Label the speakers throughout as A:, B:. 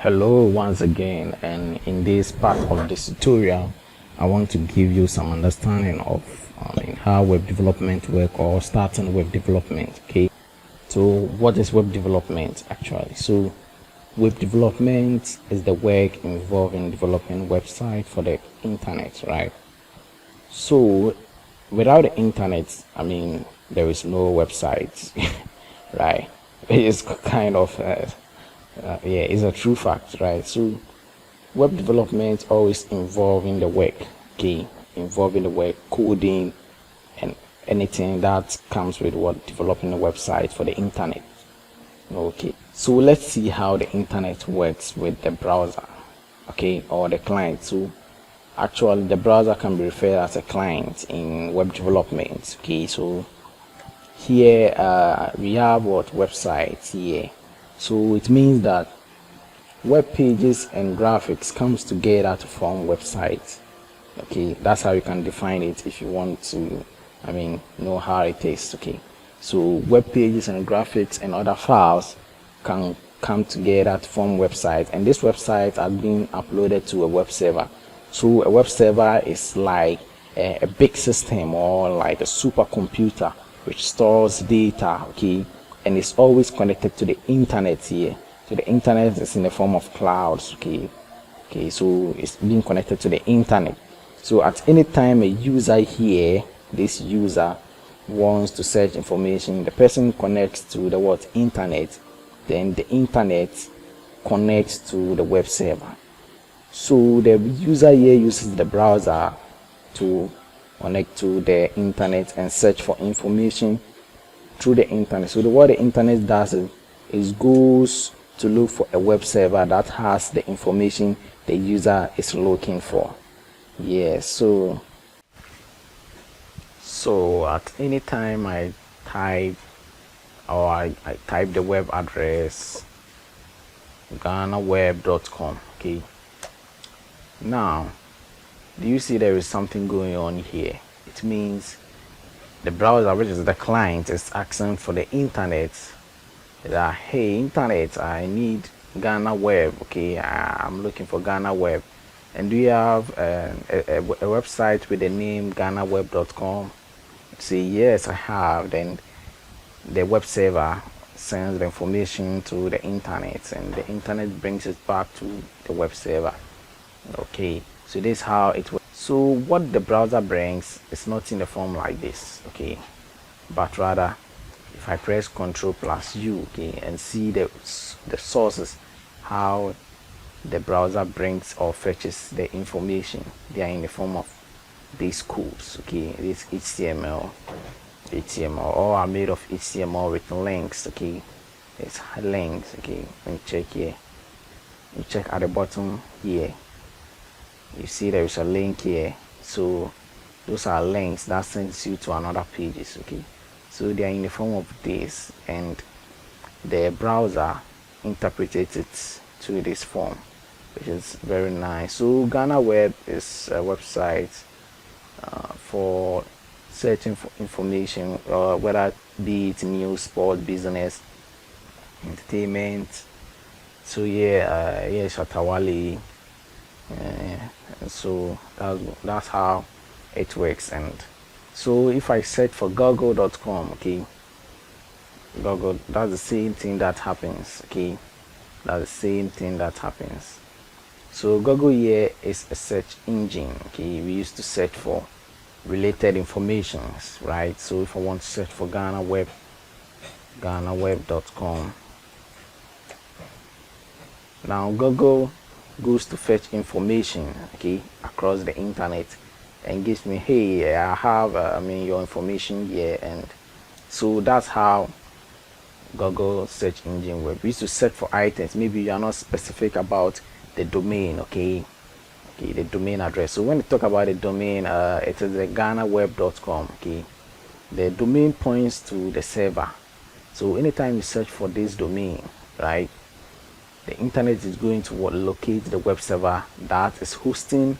A: Hello once again, and in this part of this tutorial I want to give you some understanding of how web development work, or starting web development. Okay, so what is web development actually? So web development is the work involving developing website for the internet, right? So without the internet, there is no website. Right? It's kind of yeah, it's a true fact, right? So web development always involving the work, okay, involving the work, coding, and anything that comes with what developing a website for the internet. Okay, so let's see how the internet works with the browser, okay, or the client. So actually the browser can be referred as a client in web development. Okay, so here we have what websites here. So it means that web pages and graphics comes together to form websites. Okay, that's how you can define it if you want to know how it is. Okay, so web pages and graphics and other files can come together to form websites, and these websites are being uploaded to a web server. So a web server is like a big system, or like a supercomputer which stores data, okay, and it's always connected to the internet here. So the internet is in the form of clouds, okay, so it's being connected to the internet. So at any time a user here, this user wants to search information, the person connects to the internet, then the internet connects to the web server. So the user here uses the browser to connect to the internet and search for information through the internet. So what the internet does is goes to look for a web server that has the information the user is looking for. Yes, so at any time I type the web address ghanaweb.com. okay, now do you see there is something going on here? It means the browser, which is the client, is asking for the internet, that hey internet, I need Ghana Web. Okay, I'm looking for Ghana Web, and do you have a website with the name ghanaweb.com? Say yes, I have. Then the web server sends the information to the internet, and the internet brings it back to the web server. Okay, so this is how it works. So what the browser brings is not in the form like this, okay, but rather if I press Ctrl+U, okay, and see the sources, how the browser brings or fetches the information, they are in the form of these codes, okay, this HTML, all are made of HTML with links, okay, it's links, okay. And check here, you check at the bottom here, you see there is a link here, so those are links that sends you to another pages, okay. So they are in the form of this, and the browser interprets it to this form, which is very nice. So Ghana Web is a website for searching for information, whether it be it news, sport, business, entertainment. So yeah, Shatawali. So that's how it works. And so if I search for google.com, okay, Google, that's the same thing that happens, okay, that's the same thing that happens. So Google here is a search engine, okay, we used to search for related informations, right? So if I want to search for Ghana Web, ghanaweb.com, now Google goes to fetch information, okay, across the internet, and gives me, hey, I have your information here. And so that's how Google search engine works. We used to search for items, maybe you are not specific about the domain, okay, the domain address. So when we talk about the domain, it is the ghanaweb.com, okay, the domain points to the server. So anytime you search for this domain, right, the internet is going to locate the web server that is hosting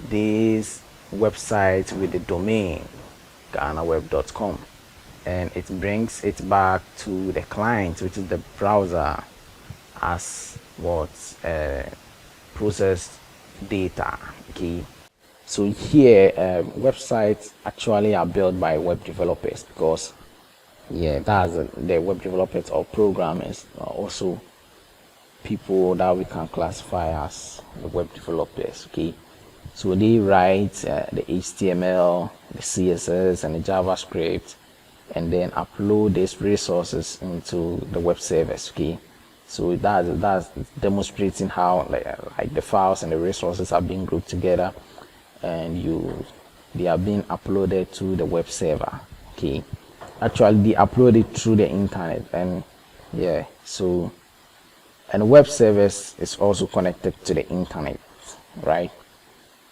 A: this website with the domain ghanaweb.com, and it brings it back to the client, which is the browser, as what process data. Okay, so here websites actually are built by web developers, because yeah, that's the web developers or programmers are also people that we can classify as the web developers. Okay, so they write the HTML, the CSS, and the JavaScript, and then upload these resources into the web service. Okay, so that's demonstrating how like the files and the resources are being grouped together, and they are being uploaded to the web server. Okay, actually they upload it through the internet, and yeah, so and the web service is also connected to the internet, right?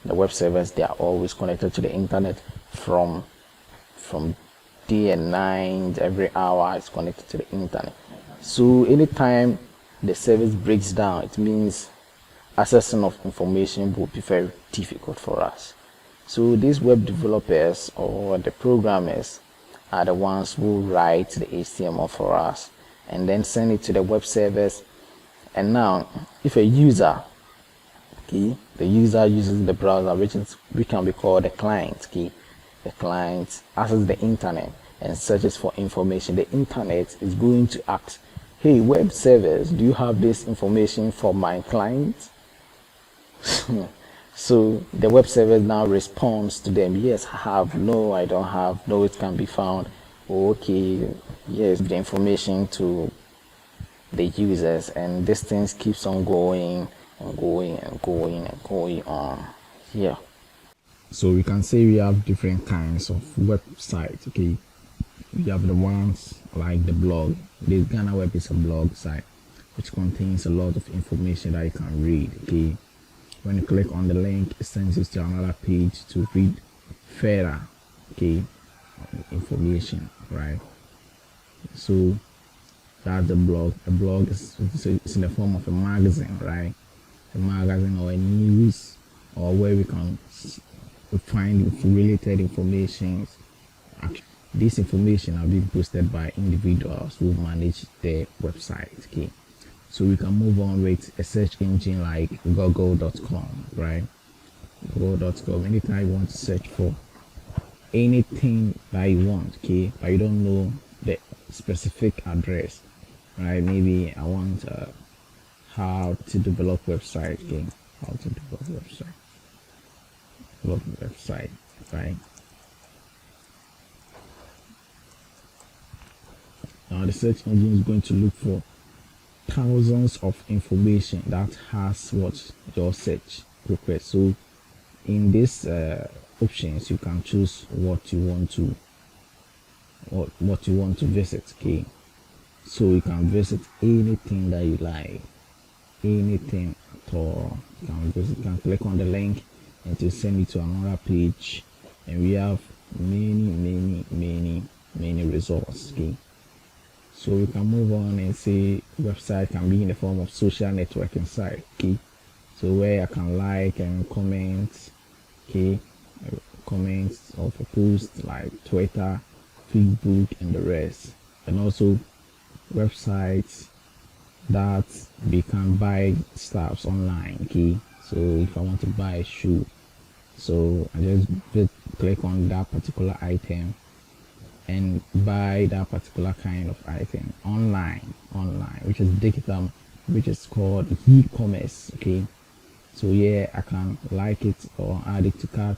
A: The web servers, they are always connected to the internet from day and night. Every hour is connected to the internet. So anytime the service breaks down, it means accessing of information will be very difficult for us. So these web developers or the programmers are the ones who write the HTML for us and then send it to the web servers. And now if a user, okay, the user uses the browser, which can be called the client. Okay, the client accesses the internet and searches for information. The internet is going to ask, hey, web servers, do you have this information for my client? So the web server now responds to them, yes, I have, no, I don't have, no, it can be found, okay, yes, the information to the users, and this thing keeps on going and going and going and going on here. So we can say we have different kinds of websites. Okay, we have the ones like the blog. This Ghana Web is a blog site which contains a lot of information that you can read. Okay, when you click on the link, it sends you to another page to read further, okay, information, right? So that's the blog. A blog is in the form of a magazine, right? A magazine or a news, or where we can find related information. This information are being posted by individuals who manage their website. Okay, so we can move on with a search engine like google.com, right? Google.com. Anytime you want to search for anything that you want, okay, but you don't know the specific address, right? Maybe I want how to develop website. Okay, how to develop website, right? Now the search engine is going to look for thousands of information that has what your search request. So in this options, you can choose what you want to visit. Okay, so you can visit anything that you like, anything at all. You can click on the link and to send it to another page, and we have many results. Okay, so we can move on and say website can be in the form of social networking site. Okay, so where I can like and comment, okay, comments of a post like Twitter, Facebook, and the rest. And also websites that we can buy stuffs online. Okay, so if I want to buy a shoe, so I just click on that particular item and buy that particular kind of item online, which is digital, which is called e-commerce. Okay, so yeah, I can like it or add it to cart.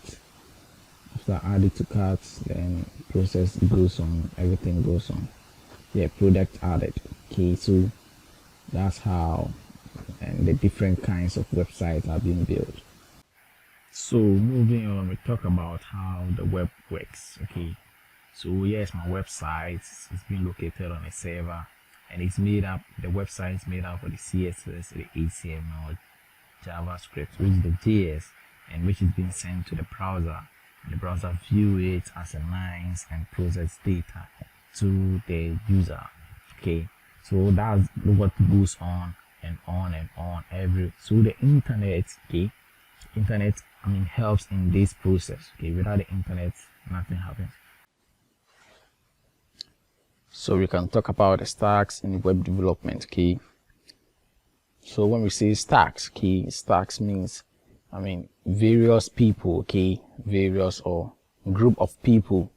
A: After add it to cart, then process goes on, everything goes on. Yeah, product added. Okay, so that's how and the different kinds of websites are being built. So moving on, we talk about how the web works. Okay, so yes, my website is being located on a server, and it's made up. The website is made up of the CSS, the HTML, JavaScript, which is the JS, and which is being sent to the browser. And the browser view it as a nice and process data to the user. Okay, so that's what goes on and on and on. So the internet, okay, helps in this process. Okay, without the internet, nothing happens. So we can talk about the stacks in web development. Okay, So when we say stacks, okay, stacks means, various people, okay, various or group of people,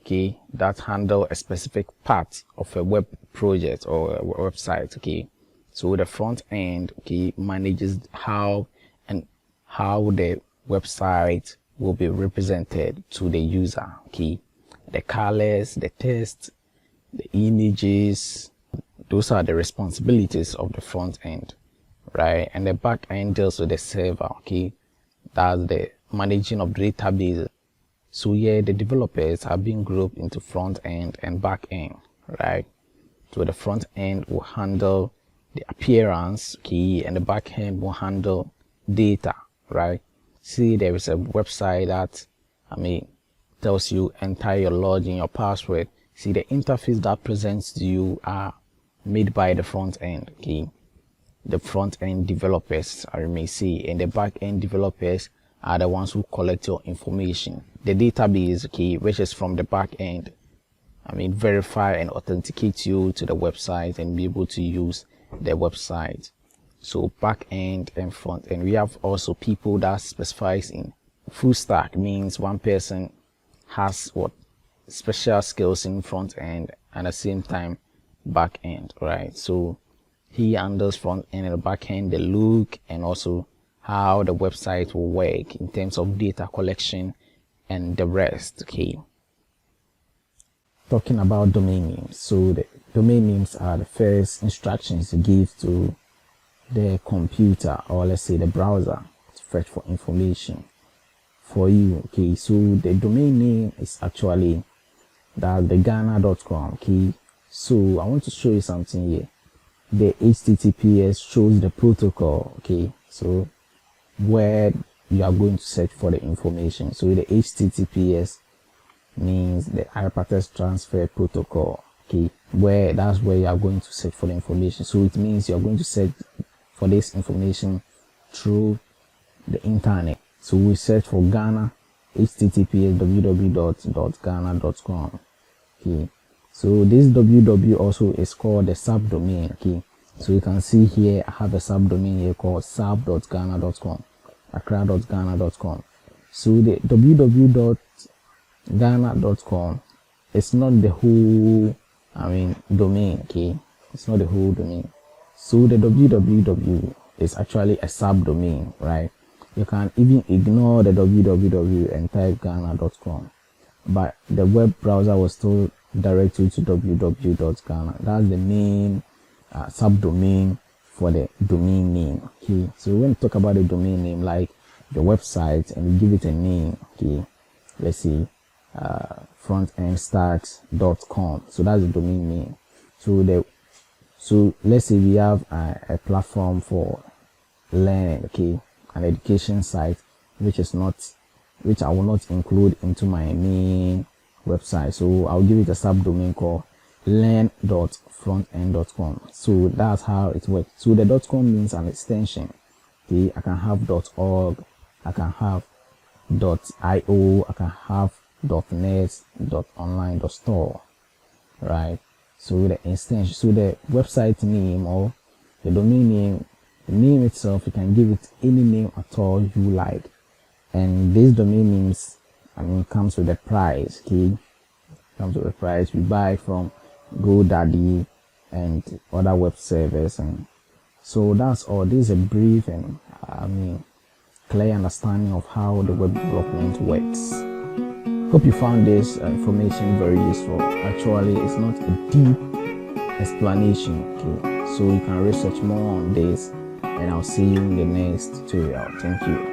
A: okay, that handle a specific part of a web project or a website, okay. So the front end, okay, manages how the website will be represented to the user, okay. The colors, the text, the images, those are the responsibilities of the front end, right? And the back end deals with the server, okay. That's the managing of database. So yeah, the developers are being grouped into front end and back end, right? So the front end will handle the appearance, okay, and the back end will handle data, right? See, there is a website that tells you enter your login, your password. See, the interface that presents to you are made by the front end, okay. The front end developers, I may say, and the back end developers are the ones who collect your information. The database, okay, which is from the back end, verify and authenticate you to the website and be able to use the website. So back end and front end. We have also people that specifies in full stack, means one person has special skills in front end and at the same time back end, right? So he handles front end and back end, the look, and also how the website will work in terms of data collection and the rest, okay. Talking about domain names. So the domain names are the first instructions you give to the computer, or let's say the browser, to fetch for information for you, okay. So the domain name is actually the Ghana.com, okay. So I want to show you something here. The HTTPS shows the protocol, okay. So where you are going to search for the information. So the HTTPS means the hypertext transfer protocol, okay, that's where you are going to search for the information. So it means you are going to search for this information through the internet. So we search for Ghana, HTTPS www.ghana.com, okay. So this www also is called the subdomain, okay. So you can see here I have a subdomain here called sub.ghana.com, accra.ghana.com. so the www.ghana.com is not the whole domain, okay. It's not the whole domain. So the www is actually a subdomain, right? You can even ignore the www and type ghana.com, but the web browser will still direct you to www.ghana. That's the main subdomain for the domain name, okay. So when we talk about the domain name, like the website, and we give it a name, okay, let's see, frontendstacks.com. So that's the domain name. So let's say we have a platform for learning, okay, an education site, which I will not include into my main website. So I'll give it a subdomain called learn.frontend.com. So that's how it works. So the .com means an extension, okay. I can have .org, I can have .io, I can have .net, .online, .store, right? So the extension, so the website name or the domain name, the name itself, you can give it any name at all you like. And these domain names, comes with a price, okay. Comes with a price. We buy from GoDaddy and other web servers, and so that's all. This is a brief and clear understanding of how the web development works. Hope you found this information very useful. Actually, it's not a deep explanation, okay. So you can research more on this, and I'll see you in the next tutorial. Thank you.